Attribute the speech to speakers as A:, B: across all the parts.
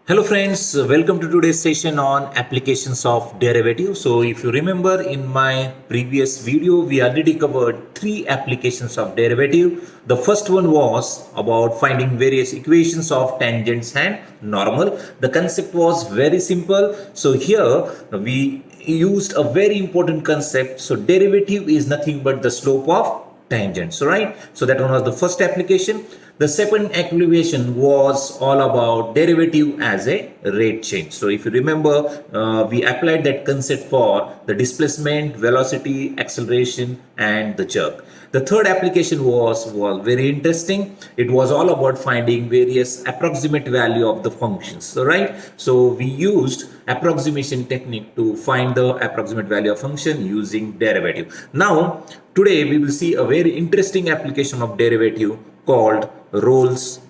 A: Hello friends, welcome to today's session on applications of derivative. So if you remember in my previous video, we already covered three applications of derivative. The first one was about finding various equations of tangents and normal. The concept was very simple. So here we used a very important concept. So derivative is nothing but the slope of tangents, right? So that one was the first application. The second application was all about derivative as a rate change. So if you remember, we applied that concept for the displacement, velocity, acceleration, and the jerk. The third application was very interesting. It was all about finding various approximate value of the functions. So, right? So we used approximation technique to find the approximate value of function using derivative. Now, today we will see a very interesting application of derivative called Rolle's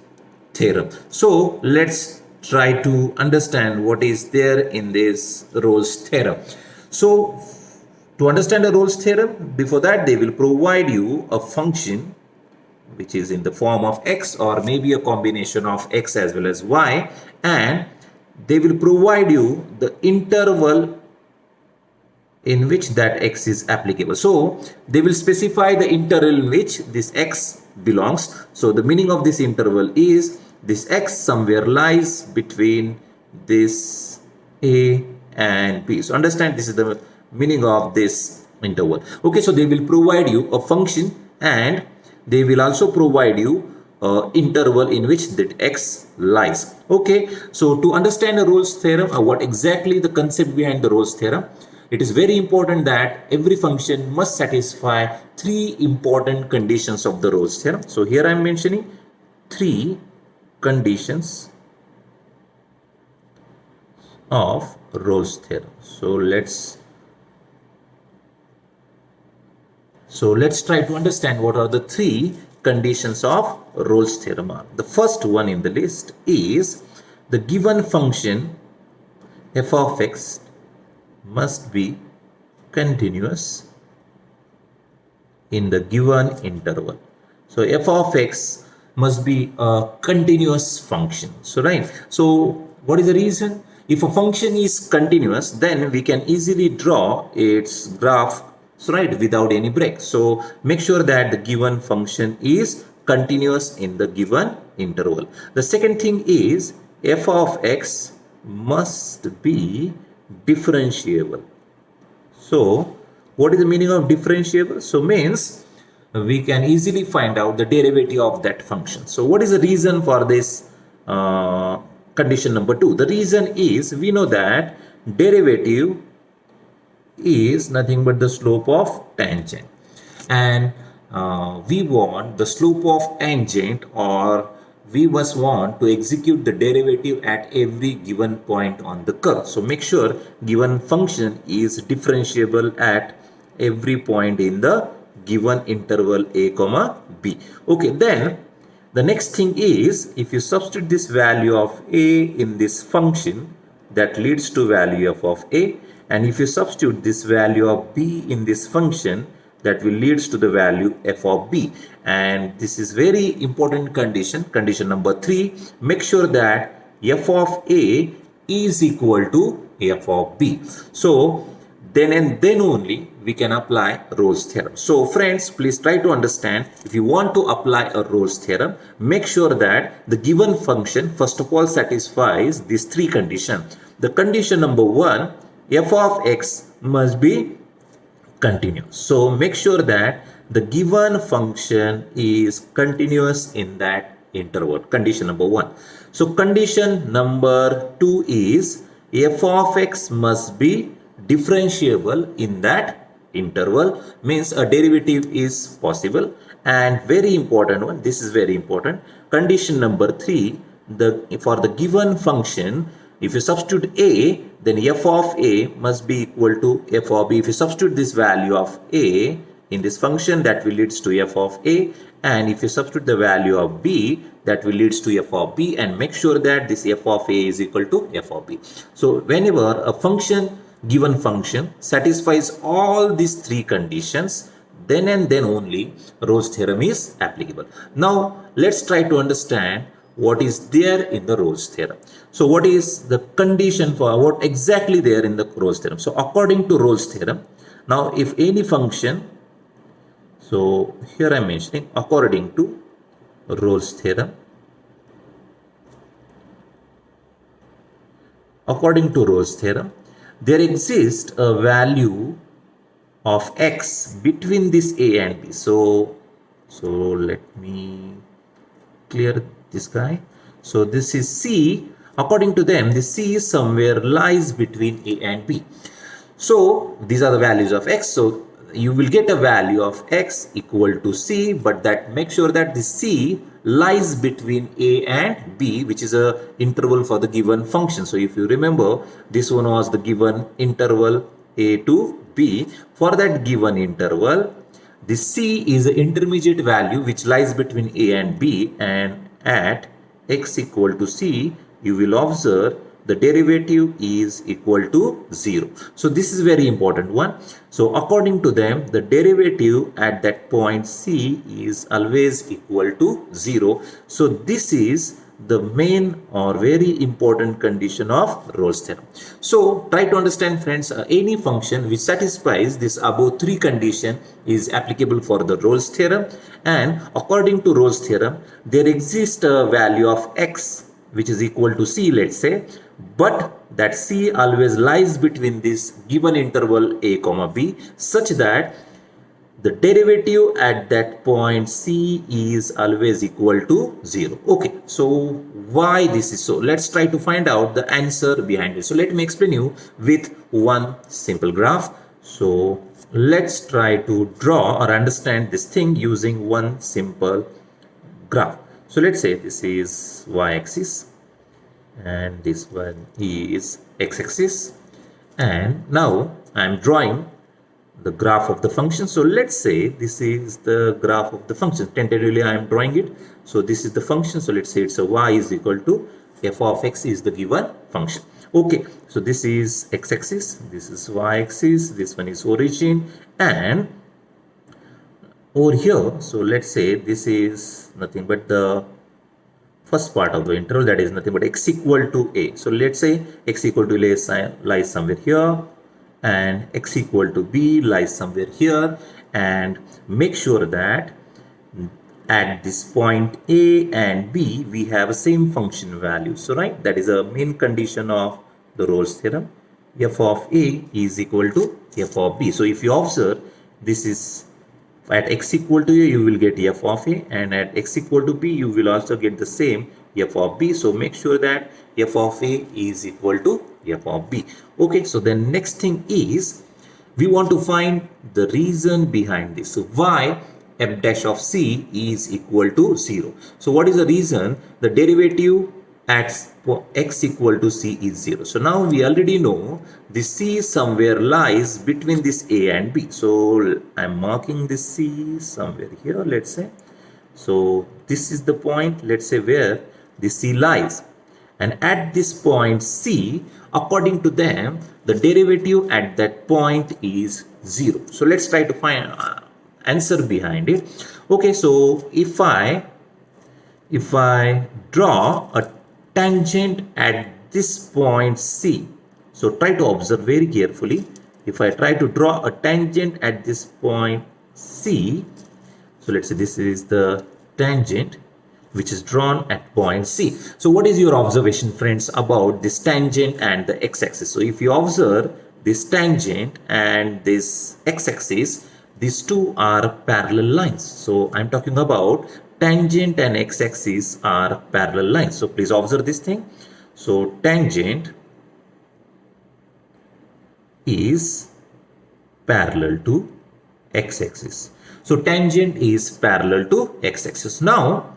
A: theorem. So let's try to understand what is there in this Rolle's theorem. So to understand the Rolle's theorem, before that they will provide you a function which is in the form of x or maybe a combination of x as well as y, and they will provide you the interval in which that x is applicable. So they will specify the interval in which this x belongs. So the meaning of this interval is this x somewhere lies between this a and b. So understand, this is the meaning of this interval. Okay, so they will provide you a function and they will also provide you interval in which that x lies. Okay, so to understand the Rolle's theorem, what exactly the concept behind the Rolle's theorem, it is very important that every function must satisfy three important conditions of the Rolle's theorem. So here I am mentioning three conditions of Rolle's theorem. So let's try to understand what are the three conditions of Rolle's theorem are. The first one in the list is the given function f of x must be continuous in the given interval. So f of x must be a continuous function. So right. So what is the reason? If a function is continuous, then we can easily draw its graph, so right, without any break. So make sure that the given function is continuous in the given interval. The second thing is f of x must be differentiable. So what is the meaning of differentiable? So means we can easily find out the derivative of that function. So what is the reason for this condition number 2? The reason is we know that derivative is nothing but the slope of tangent, and we want the slope of tangent, or we must want to execute the derivative at every given point on the curve. So make sure given function is differentiable at every point in the given interval a comma b. Okay, then the next thing is if you substitute this value of a in this function, that leads to value of a, and if you substitute this value of b in this function, that will leads to the value f of b. And this is very important condition. Condition number 3, make sure that f of a is equal to f of b. So then and then only we can apply Rolle's theorem. So friends, please try to understand, if you want to apply a Rolle's theorem, make sure that the given function first of all satisfies these three conditions. The condition number 1, f of x must be continuous. So make sure that the given function is continuous in that interval. Condition number 1. So condition number 2 is f of x must be differentiable in that interval, means a derivative is possible. And very important one, this is very important, condition number 3, for the given function, if you substitute a, then f of a must be equal to f of b. If you substitute this value of a in this function, that will leads to f of a, and if you substitute the value of b, that will leads to f of b, and make sure that this f of a is equal to f of b. So whenever a function, given function, satisfies all these three conditions, then and then only Rolle's theorem is applicable. Now let's try to understand what is there in the Rolle's theorem. So what is the condition for what exactly there in the Rolle's theorem? So according to Rolle's theorem, now if any function, so here I am mentioning according to Rolle's theorem, according to Rolle's theorem, there exists a value of x between this a and b. So let me clear this guy. So this is c. According to them, this c is somewhere lies between a and b. So these are the values of x. So you will get a value of x equal to c, but that make sure that the c lies between a and b, which is a interval for the given function. So if you remember, this one was the given interval a to b. For that given interval, the c is an intermediate value which lies between a and b, and at x equal to c, you will observe the derivative is equal to 0. So this is very important one. So according to them, the derivative at that point c is always equal to 0. So this is the main or very important condition of Rolle's theorem. So try to understand, friends, any function which satisfies this above three condition is applicable for the Rolle's theorem. And according to Rolle's theorem, there exists a value of x which is equal to c, let's say, but that c always lies between this given interval a comma b, such that the derivative at that point c is always equal to 0. Okay, so why this is so? Let's try to find out the answer behind it. So let me explain you with one simple graph. So let's try to draw or understand this thing using one simple graph. So let's say this is y-axis and this one is x-axis, and now I'm drawing the graph of the function. So let's say this is the graph of the function. Tentatively I am drawing it. So this is the function. So let's say it's a y is equal to f of x is the given function. Okay, so this is x-axis, this is y-axis, this one is origin, and over here, so let's say this is nothing but the first part of the interval, that is nothing but x equal to a. So let's say x equal to a lies somewhere here, and x equal to b lies somewhere here, and make sure that at this point a and b we have a same function value. So right, that is a main condition of the Rolle's theorem. F of a is equal to f of b. So if you observe, this is at x equal to a you will get f of a, and at x equal to b you will also get the same f of b. So make sure that f of a is equal to f of b. Okay, so the next thing is we want to find the reason behind this. So why f dash of c is equal to 0? So what is the reason? The derivative at x equal to c is 0. So now we already know this c somewhere lies between this a and b. So I'm marking this c somewhere here, let's say. So this is the point, let's say, where this c lies. And at this point c, according to them, the derivative at that point is 0. So let's try to find answer behind it. Okay, so if I draw a tangent at this point c, so try to observe very carefully. If I try to draw a tangent at this point c, so let's say this is the tangent which is drawn at point c. So what is your observation, friends, about this tangent and the x-axis? So if you observe this tangent and this x-axis, these two are parallel lines. So I'm talking about tangent and x-axis are parallel lines. So please observe this thing. So tangent is parallel to x-axis. So tangent is parallel to x-axis. Now,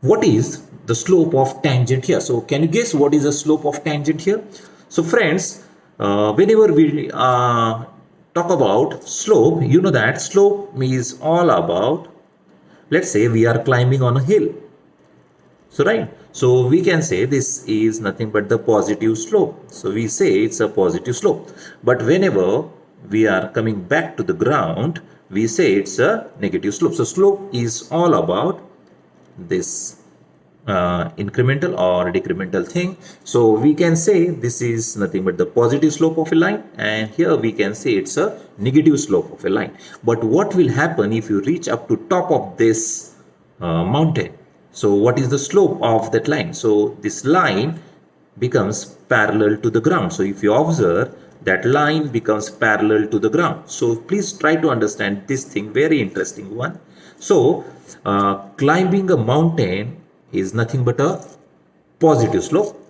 A: what is the slope of tangent here? So can you guess what is the slope of tangent here? So friends, whenever we talk about slope, you know that slope is all about, let's say we are climbing on a hill. So right, so we can say this is nothing but the positive slope. So we say it's a positive slope. But whenever we are coming back to the ground, we say it's a negative slope. So slope is all about this incremental or decremental thing. So we can say this is nothing but the positive slope of a line, and here we can say it's a negative slope of a line. But what will happen if you reach up to top of this mountain? So what is the slope of that line? So this line becomes parallel to the ground. So if you observe, that line becomes parallel to the ground. So please try to understand this thing, very interesting one. So climbing a mountain is nothing but a positive slope,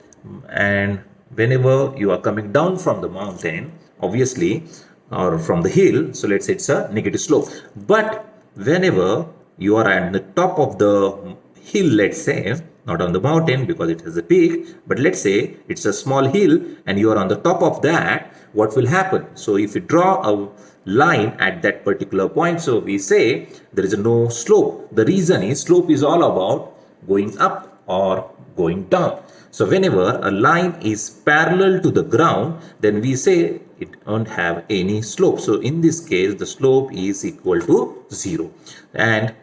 A: and whenever you are coming down from the mountain, obviously, or from the hill, so let's say it's a negative slope. But whenever you are at the top of the hill, let's say, not on the mountain because it has a peak, but let's say it's a small hill and you are on the top of that, what will happen? So if you draw a line at that particular point, so we say there is no slope. The reason is slope is all about going up or going down. So whenever a line is parallel to the ground, then we say it won't have any slope. So in this case, the slope is equal to 0. And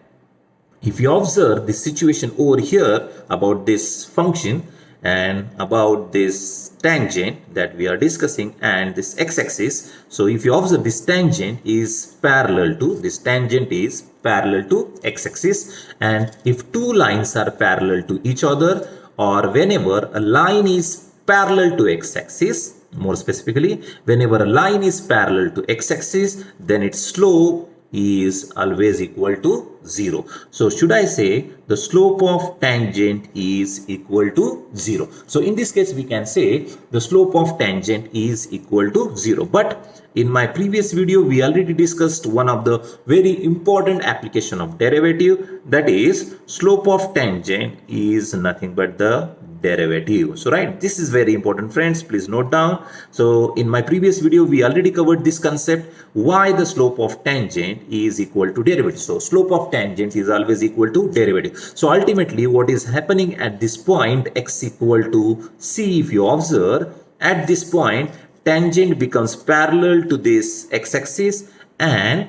A: if you observe the situation over here about this function and about this tangent that we are discussing and this x-axis, so if you observe, this tangent is parallel to, this tangent is parallel to x-axis, and if two lines are parallel to each other, or whenever a line is parallel to x-axis, more specifically, whenever a line is parallel to x-axis, then its slope is always equal to 0. So should I say the slope of tangent is equal to 0? So in this case we can say the slope of tangent is equal to 0. But in my previous video we already discussed one of the very important application of derivative, that is slope of tangent is nothing but the derivative. So right, this is very important, friends, please note down. So in my previous video we already covered this concept, why the slope of tangent is equal to derivative. So slope of tangent is always equal to derivative. So ultimately what is happening at this point, x equal to c, if you observe, at this point tangent becomes parallel to this x-axis, and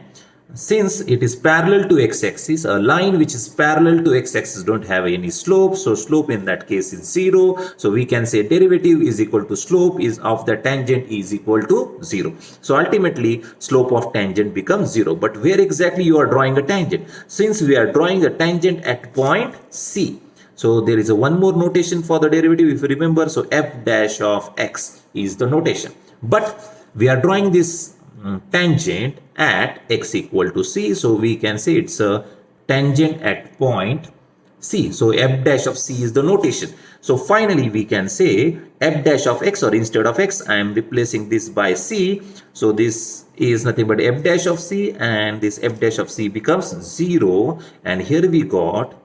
A: since it is parallel to x-axis, a line which is parallel to x-axis don't have any slope, so slope in that case is 0. So we can say derivative is equal to slope is of the tangent is equal to 0. So ultimately slope of tangent becomes 0. But where exactly you are drawing a tangent? Since we are drawing a tangent at point C, so there is a one more notation for the derivative, if you remember. So f dash of x is the notation, but we are drawing this tangent at x equal to c, so we can say it's a tangent at point c. So f dash of c is the notation. So finally we can say f dash of x, or instead of x I am replacing this by c, so this is nothing but f dash of c, and this f dash of c becomes 0, and here we got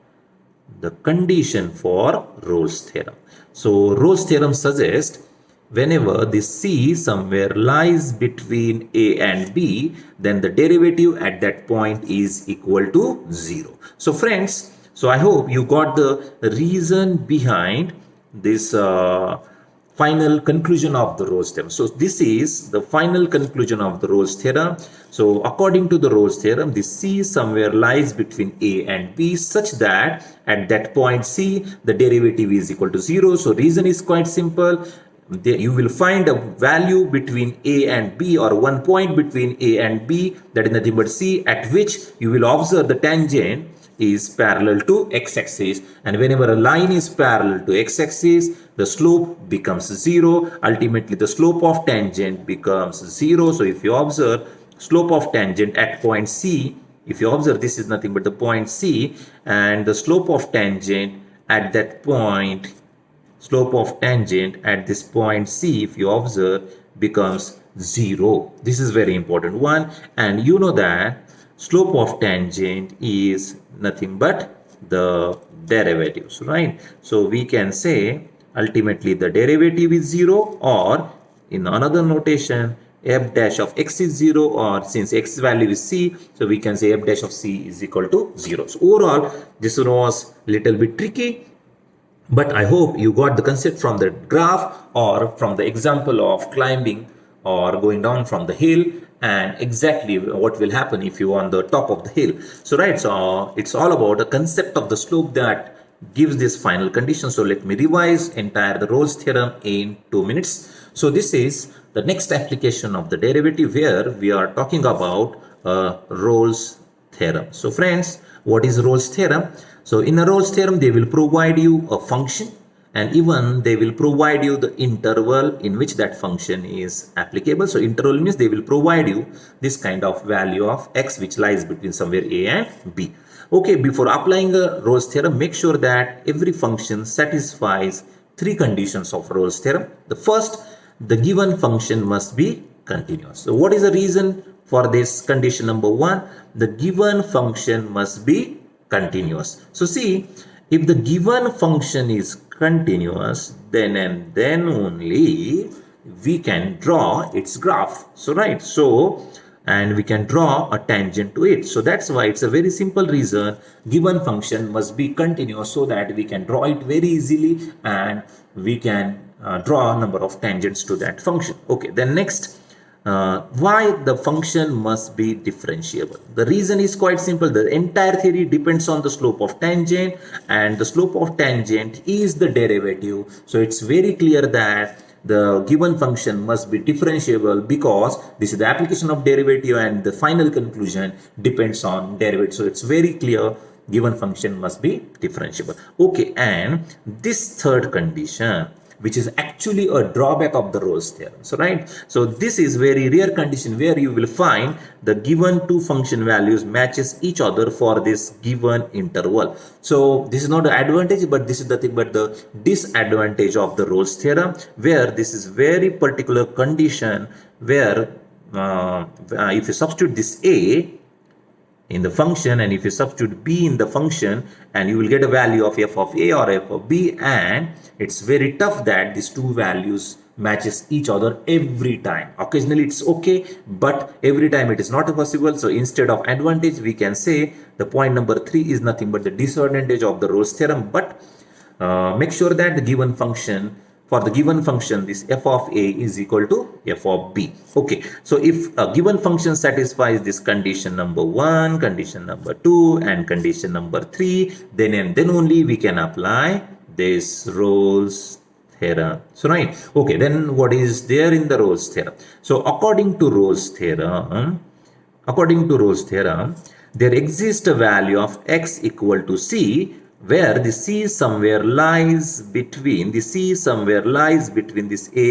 A: the condition for Rolle's theorem. So Rolle's theorem suggests whenever this c somewhere lies between a and b, then the derivative at that point is equal to 0. So friends, so I hope you got the reason behind this final conclusion of the Rolle's theorem. So this is the final conclusion of the Rolle's theorem. So according to the Rolle's theorem, this c somewhere lies between a and b such that at that point c the derivative is equal to 0. So reason is quite simple. You will find a value between a and b, or one point between a and b, that is nothing but c, at which you will observe the tangent is parallel to x-axis, and whenever a line is parallel to x-axis the slope becomes 0. Ultimately the slope of tangent becomes 0. So if you observe slope of tangent at point c, if you observe, this is nothing but the point c, and the slope of tangent at that point, slope of tangent at this point c, if you observe, becomes 0. This is very important one, and you know that slope of tangent is nothing but the derivatives, right? So we can say ultimately the derivative is 0, or in another notation f dash of x is 0, or since x value is c, so we can say f dash of c is equal to 0. So overall this was little bit tricky, but I hope you got the concept from the graph or from the example of climbing or going down from the hill, and exactly what will happen if you are on the top of the hill. So right, so it's all about the concept of the slope that gives this final condition. So let me revise entire the Rolle's theorem in 2 minutes. So this is the next application of the derivative where we are talking about Rolle's theorem. So friends, what is Rolle's theorem? So in a Rolle's theorem, they will provide you a function, and even they will provide you the interval in which that function is applicable. So interval means they will provide you this kind of value of x which lies between somewhere a and b. Okay, before applying a Rolle's theorem, make sure that every function satisfies three conditions of Rolle's theorem. The first, the given function must be continuous. So what is the reason for this condition number one? The given function must be continuous. So see, if the given function is continuous, then and then only we can draw its graph. So right, so and we can draw a tangent to it. So that's why it's a very simple reason. Given function must be continuous so that we can draw it very easily and we can draw a number of tangents to that function. Okay, then next, why the function must be differentiable? The reason is quite simple. The entire theory depends on the slope of tangent, and the slope of tangent is the derivative. So it's very clear that the given function must be differentiable because this is the application of derivative and the final conclusion depends on derivative. So it's very clear given function must be differentiable. Okay, and this third condition, which is actually a drawback of the Rolle's theorem. So right, so this is very rare condition where you will find the given two function values matches each other for this given interval. So this is not an advantage, but this is the thing, but the disadvantage of the Rolle's theorem, where this is very particular condition where if you substitute this a in the function and if you substitute b in the function, and you will get a value of f of a or f of b, and it's very tough that these two values matches each other every time. Occasionally it's okay, but every time it is not possible. So instead of advantage, we can say the point number 3 is nothing but the disadvantage of the Rolle's theorem. But make sure that the given function, for the given function, this f of a is equal to f of b. Okay, so if a given function satisfies this condition number 1, condition number 2 and condition number 3, then and then only we can apply this Rolle's theorem. So right, okay, then what is there in the Rolle's theorem? So according to Rolle's theorem, there exists a value of x equal to c, where the c somewhere lies between this a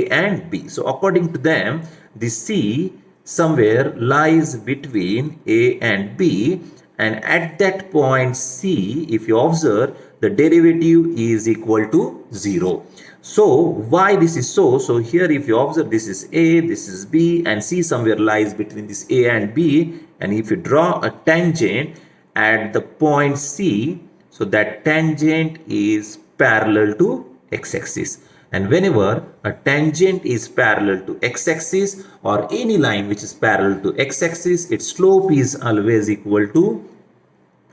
A: and b. So according to them, the c somewhere lies between a and b, and at that point c, if you observe, the derivative is equal to 0. So why this is so? So here if you observe, this is a, this is b, and c somewhere lies between this a and b, and if you draw a tangent at the point c, so that tangent is parallel to x-axis. And whenever a tangent is parallel to x-axis or any line which is parallel to x-axis, its slope is always equal to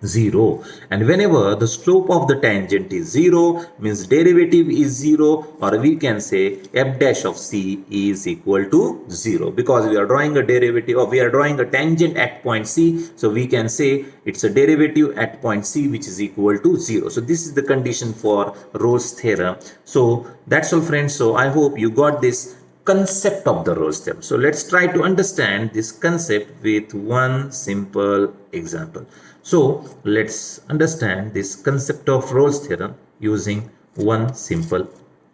A: 0. And whenever the slope of the tangent is 0, means derivative is 0, or we can say f dash of c is equal to 0, because we are drawing a derivative, or we are drawing a tangent at point c. So we can say it's a derivative at point c which is equal to 0. So this is the condition for Rolle's theorem. So that's all, friends. So I hope you got this concept of the Rolle's theorem. So let's try to understand this concept with one simple example. So let's understand this concept of Rolle's theorem using one simple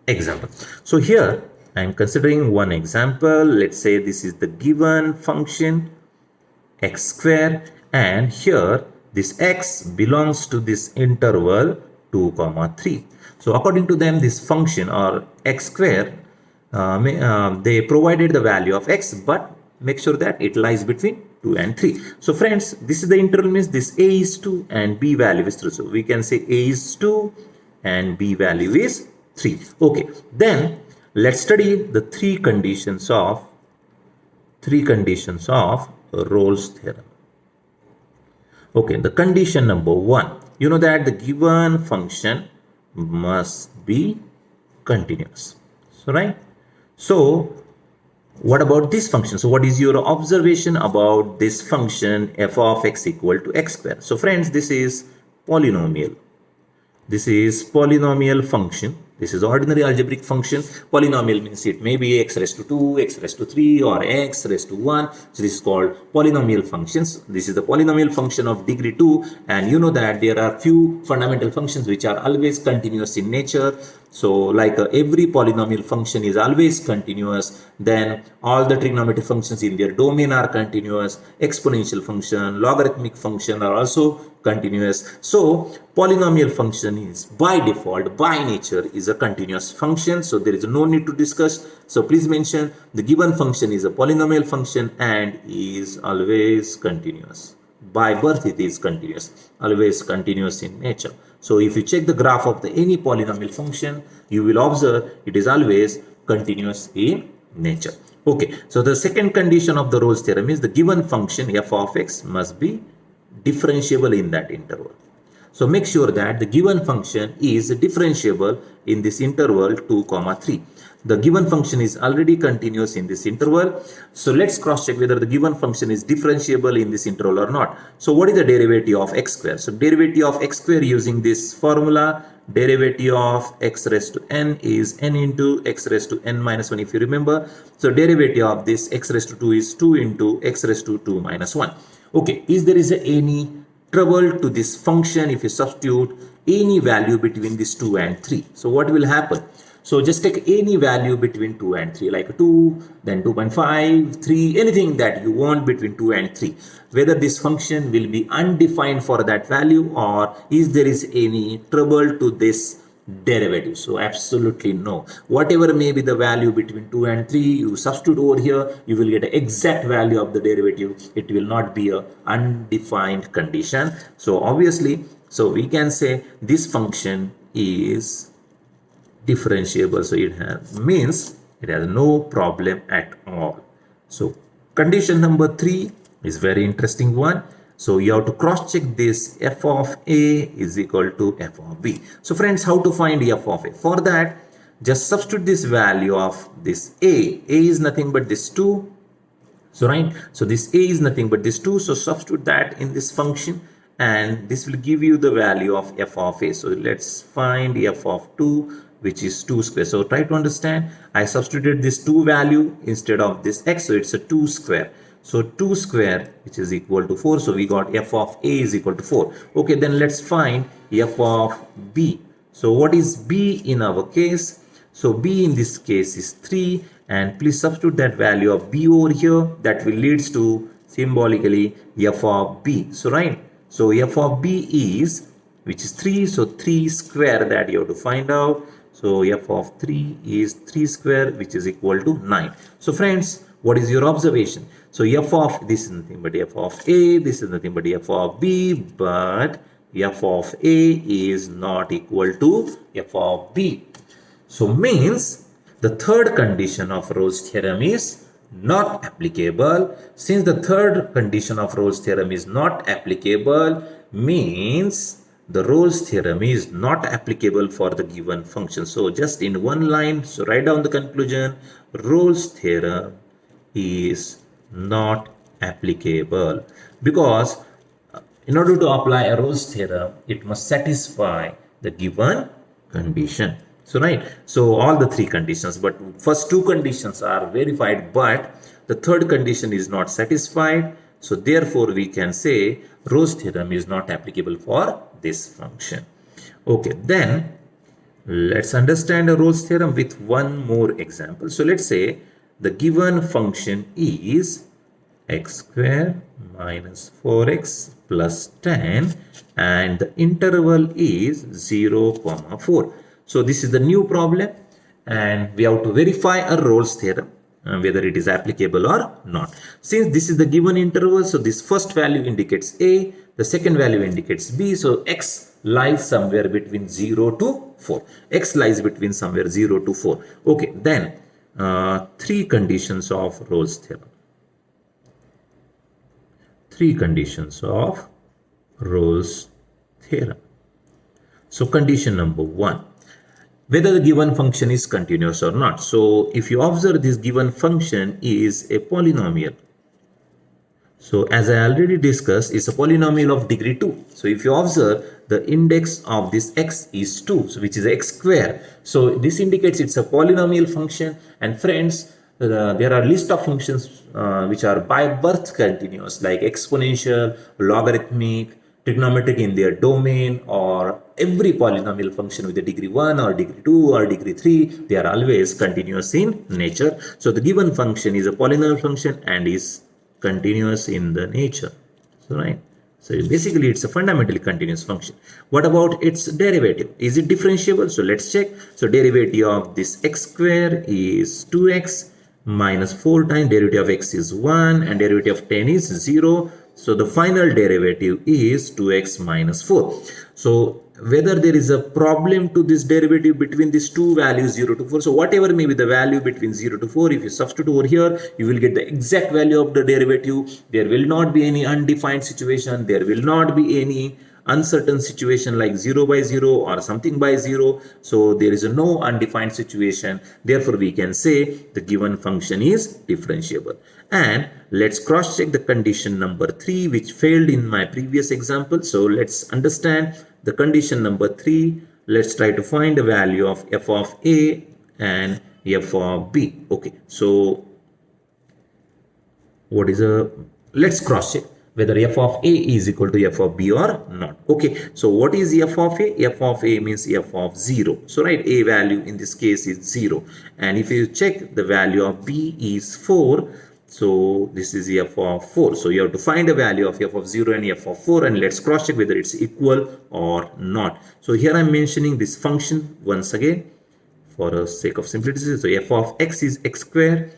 A: example. So here I am considering one example. Let's say this is the given function x square, and here this x belongs to this interval 2, 3. So according to them, this function or x square, they provided the value of x, but make sure that it lies between 2 and 3. So friends, this is the interval, means this a is 2 and b value is 3. So we can say a is 2 and b value is 3. Okay, then let's study the three conditions of Rolle's theorem. Okay, the condition number 1, you know that the given function must be continuous. So right, so what about this function? So what is your observation about this function f of x equal to x square? So friends, this is polynomial. This is polynomial function. This is ordinary algebraic function. Polynomial means it may be x raised to 2, x raised to 3 or x raised to 1. So this is called polynomial functions. This is the polynomial function of degree 2, and you know that there are few fundamental functions which are always continuous in nature. So like every polynomial function is always continuous, then all the trigonometric functions in their domain are continuous. Exponential function, logarithmic function are also continuous. So polynomial function is by default, by nature, is a continuous function. So there is no need to discuss. So please mention the given function is a polynomial function and is always continuous. By birth it is continuous, always continuous in nature. So if you check the graph of any polynomial function, you will observe it is always continuous in nature. Okay, so the second condition of the Rolle's theorem is the given function f of x must be differentiable in that interval. So make sure that the given function is differentiable in this interval 2, 3. The given function is already continuous in this interval. So let's cross check whether the given function is differentiable in this interval or not. So what is the derivative of x square? So derivative of x square using this formula, derivative of x raised to n is n into x raised to n minus 1, if you remember. So derivative of this x raised to 2 is 2 into x raised to 2 minus 1. Okay, is there any trouble to this function if you substitute any value between this 2 and 3? So what will happen? So just take any value between 2 and 3, like 2, then 2.5, 3, anything that you want between 2 and 3. Whether this function will be undefined for that value or is there any trouble to this derivative? So absolutely no. Whatever may be the value between 2 and 3, you substitute over here, you will get an exact value of the derivative. It will not be a undefined condition. So obviously, so we can say this function is differentiable. So it has no problem at all. So condition number 3 is very interesting one. So you have to cross check this f of a is equal to f of b. So friends, how to find f of a? For that, just substitute this value of this a. A is nothing but this 2. So right, so this a is nothing but this 2. So substitute that in this function and this will give you the value of f of a. So let's find f of 2, which is 2 square. So try to understand. I substituted this 2 value instead of this x. So it's a 2 square. So 2 square, which is equal to 4. So we got f of a is equal to 4. Okay, then let's find f of b. So what is b in our case? So b in this case is 3. And please substitute that value of b over here. That will leads to symbolically f of b. So right. So f of b is, which is 3. So 3 square that you have to find out. So f of 3 is 3 square, which is equal to 9. So friends, what is your observation? So f of this is nothing but f of a, this is nothing but f of b, but f of a is not equal to f of b. So means the third condition of Rolle's theorem is not applicable. Since the third condition of Rolle's theorem is not applicable, means the Rolle's theorem is not applicable for the given function. So just in one line, so write down the conclusion. Rolle's theorem is not applicable because in order to apply a Rolle's theorem, it must satisfy the given condition. So right, so all the 3 conditions, but first 2 conditions are verified, but the third condition is not satisfied. So therefore we can say Rolle's theorem is not applicable for this function. Okay, then let's understand a Rolle's theorem with one more example. So let's say the given function is x square minus 4x plus 10 and the interval is 0, 4. So this is the new problem and we have to verify a Rolle's theorem whether it is applicable or not. Since this is the given interval, so this first value indicates a, the second value indicates b. So x lies somewhere between 0 to 4. X lies between somewhere 0 to 4. Okay, then 3 conditions of Rolle's theorem. 3 conditions of Rolle's theorem. So condition number 1. Whether the given function is continuous or not. So if you observe, this given function is a polynomial. So as I already discussed, it's a polynomial of degree 2. So if you observe, the index of this x is 2, so which is x square. So this indicates it's a polynomial function. And friends, there are list of functions which are by birth continuous, like exponential, logarithmic, trigonometric in their domain, or every polynomial function with a degree 1 or degree 2 or degree 3, they are always continuous in nature. So the given function is a polynomial function and is continuous in the nature. So right, so basically it's a fundamentally continuous function. What about its derivative? Is it differentiable? So let's check. So derivative of this x square is 2x minus 4 times derivative of x is 1 and derivative of 10 is 0. So the final derivative is 2x minus 4. So whether there is a problem to this derivative between these two values 0 to 4. So whatever may be the value between 0 to 4, if you substitute over here, you will get the exact value of the derivative. There will not be any undefined situation. There will not be any uncertain situation like 0 by 0 or something by 0. So there is no undefined situation. Therefore, we can say the given function is differentiable. And let's cross check the condition number 3, which failed in my previous example. So let's understand the condition number 3. Let's try to find the value of f of a and f of b. Okay, so what is a, let's cross check whether f of a is equal to f of b or not. Okay, so what is f of a? F of a means f of 0. So right, a value in this case is 0. And if you check, the value of b is 4. So this is f of 4. So you have to find the value of f of 0 and f of 4, and let's cross check whether it's equal or not. So here I'm mentioning this function once again for the sake of simplicity. So f of x is x square.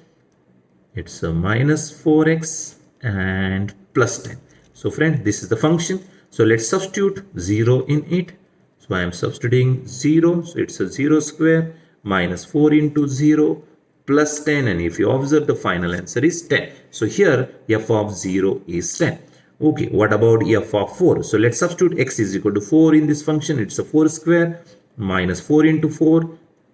A: It's a minus 4x and plus 10. So friend, this is the function. So let's substitute 0 in it. So I am substituting 0. So it's a 0 square minus 4 into 0 plus 10. And if you observe, the final answer is 10. So here f of 0 is 10. Okay, what about f of 4? So let's substitute x is equal to 4 in this function. It's a 4 square minus 4 into 4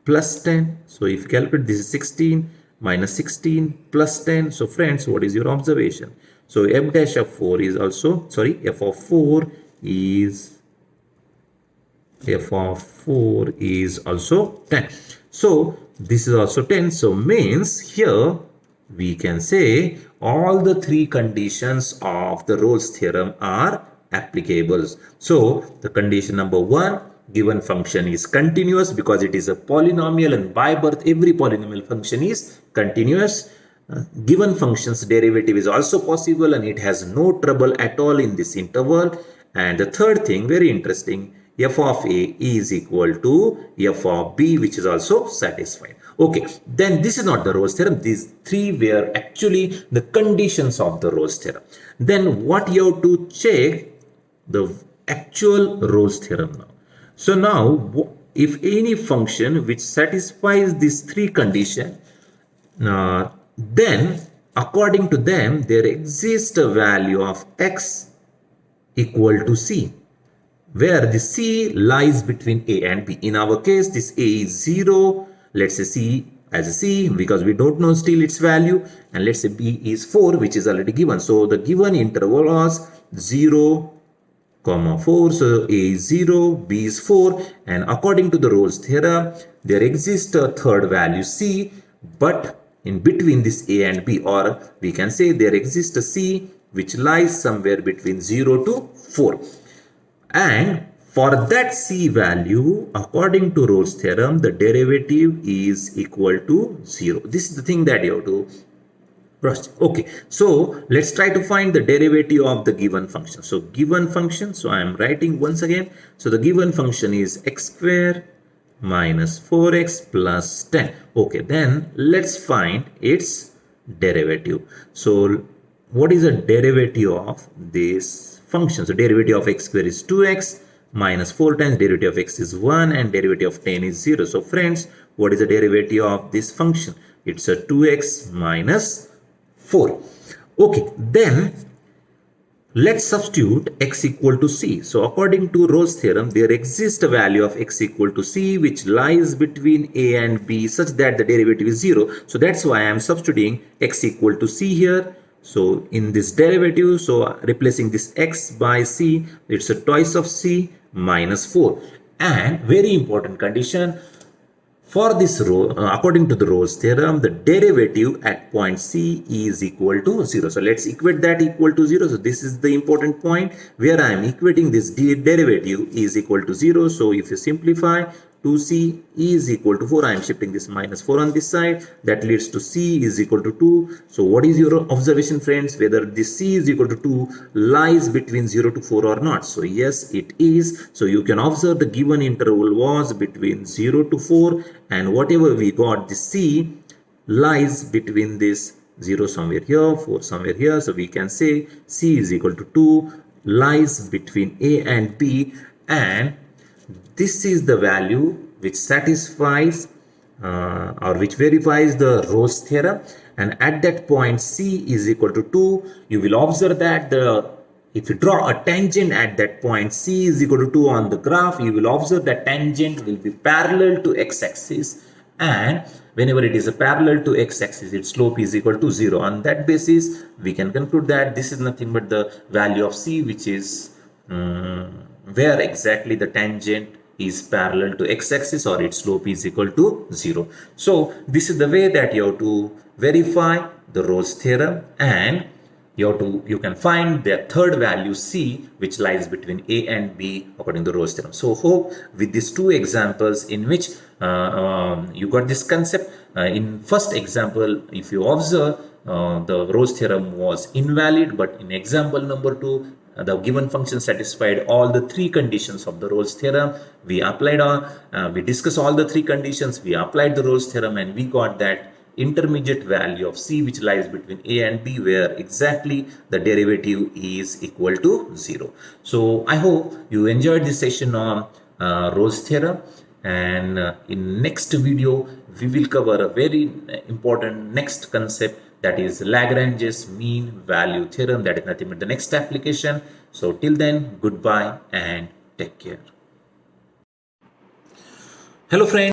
A: plus 10. So if you calculate, this is 16 minus 16 plus 10. So friends, what is your observation? So f dash of 4 is also, sorry, f of 4 is also 10. So this is also 10. So means here we can say all the three conditions of the Rolle's theorem are applicable. So the condition number 1, given function is continuous because it is a polynomial, and by birth every polynomial function is continuous. Given function's derivative is also possible and it has no trouble at all in this interval. And the third thing, very interesting, f of a is equal to f of b, which is also satisfied. Okay, then this is not the Rolle's theorem. These three were actually the conditions of the Rolle's theorem. Then what you have to check? The actual Rolle's theorem now. So now, if any function which satisfies these three conditions, then according to them, there exists a value of x equal to c, where the c lies between a and b. In our case, this a is 0. Let's say c as a c because we don't know still its value. And let's say b is 4, which is already given. So the given interval was 0, 4. So a is 0, b is 4. And according to the Rolle's theorem, there exists a third value c, but in between this a and b, or we can say there exists a c which lies somewhere between 0 to 4. And for that c value, according to Rolle's theorem, the derivative is equal to 0. This is the thing that you have to cross. Okay, so let's try to find the derivative of the given function. So given function, so I am writing once again. So the given function is x square minus 4x plus 10. Okay, then let's find its derivative. So what is the derivative of this function? So derivative of x square is 2x minus 4 times derivative of x is 1 and derivative of 10 is 0. So friends, what is the derivative of this function? It's a 2x minus 4. Okay, then let's substitute x equal to c. So according to Rolle's theorem, there exists a value of x equal to c which lies between a and b such that the derivative is 0. So that's why I am substituting x equal to c here. So in this derivative, so replacing this x by c, it's a twice of c minus 4. And very important condition, for this row, according to the Rolle's theorem, the derivative at point C is equal to 0. So let's equate that equal to 0. So this is the important point where I am equating this derivative is equal to 0. So if you simplify, 2c is equal to 4. I am shifting this minus 4 on this side. That leads to c is equal to 2. So what is your observation, friends? Whether this c is equal to 2 lies between 0 to 4 or not? So yes, it is. So you can observe the given interval was between 0 to 4, and whatever we got, the c lies between this 0 somewhere here, 4 somewhere here. So we can say c is equal to 2 lies between a and b, and this is the value which satisfies or which verifies the Rolle's theorem. And at that point c is equal to 2, you will observe that if you draw a tangent at that point c is equal to 2 on the graph, you will observe that tangent will be parallel to x-axis, and whenever it is a parallel to x-axis, its slope is equal to 0. On that basis, we can conclude that this is nothing but the value of c, which is where exactly the tangent is parallel to x-axis or its slope is equal to 0. So this is the way that you have to verify the Rolle's theorem, and you can find the third value c, which lies between a and b according to Rolle's theorem. So hope with these two examples in which you got this concept. In first example, if you observe, the Rolle's theorem was invalid, but in example number 2, the given function satisfied all the three conditions of the Rolle's theorem. We discussed all the three conditions, we applied the Rolle's theorem, and we got that intermediate value of c, which lies between a and b, where exactly the derivative is equal to 0. So I hope you enjoyed this session on Rolle's theorem, and in next video we will cover a very important next concept, that is Lagrange's mean value theorem. That is nothing but the next application. So till then, goodbye and take care. Hello friends.